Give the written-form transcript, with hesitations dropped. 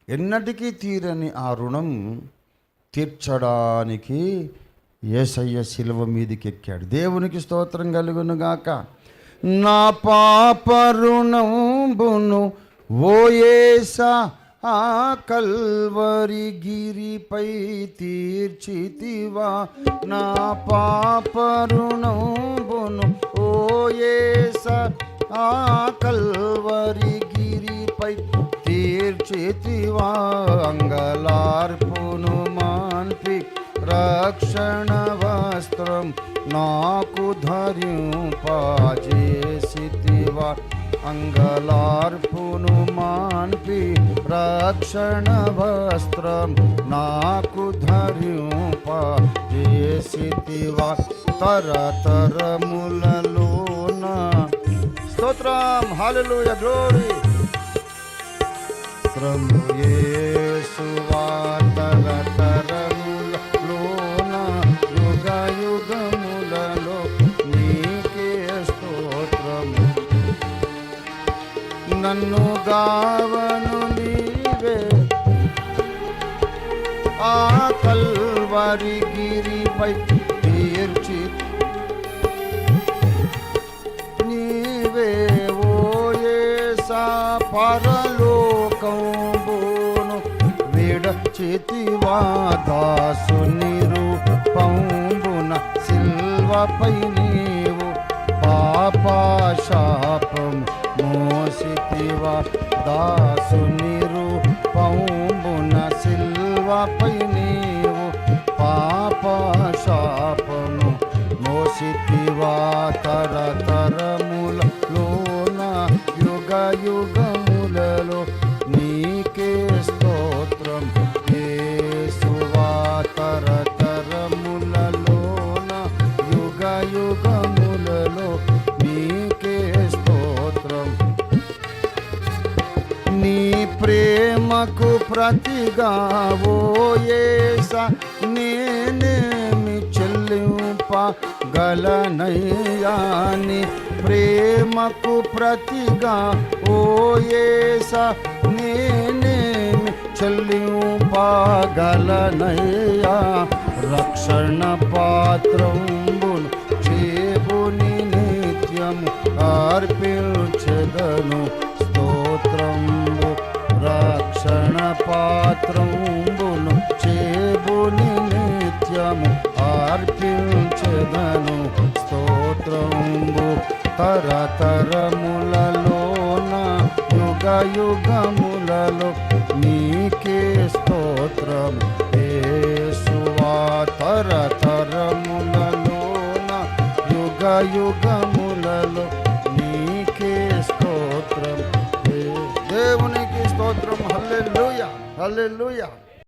ఎన్నటికీ తీరని ఆ రుణం తీర్చడానికి యేసయ్య శిలువ మీదికి ఎక్కాడు. దేవునికి స్తోత్రం కలుగును గాక. నా పాప రుణంబును ఓ యేసా ఆ కల్వరి గిరిపై తీర్చితివా. నా పాప రుణంబును ఓ యేసా ఆ కల్వరి గిరిపై తీర్చితివా. అంగలార్పును మాన్పి రక్షణ వస్త్రం నాకు ధరింపజేసితివా. అంగలార్పును మాన్పి రక్షణ వస్త్రం నాకు ధరింపజేసితివా. తరతరములలోన స్తోత్రం, హల్లెలూయా, గ్లోరీ. యేసువా తరతరములలోన యుగ యుగములలో నీకే స్తోత్రము. నన్ను గావను నీవే ఆ కల్వరి గిరిపై తీర్చి నీవే ఓ యేసా పరలోకంబును విడచితివా. దాసుని రూపంబున సిల్వపై నీవు పాపశాపము మోసితివా. దాసుని రూపంబున సిల్వపై నీవు పాపశాపము మోసితివా. తరతరములలోన యుగ యుగములలో నీకే స్తోత్రం. యేసువా తరతరములలోన యుగ యుగములలో నీకే స్తోత్రం. నీ ప్రేమకు ప్రతిగా ఓ యేసా నేనేమి చెల్లింపగలనయ్యా. నీ ప్రేమకు ప్రతిగా ఓ యేసా నేనేమి చెల్లింపగలనయ్యా. రక్షణ పాత్రంబును చేబుని నిత్యము అర్పించెదను స్తోత్రంబు. రక్షణ పాత్రంబును చేబుని నిత్యము అర్పించెదను స్తోత్రంబు. తరతరములలోన యుగ యుగములలో నీకే స్తోత్రం. యేసువా తరతరములలోన యుగ యుగములలో నీకే స్తోత్రం. దేవునికి స్తోత్రం. హల్లెలూయా, హల్లెలూయా.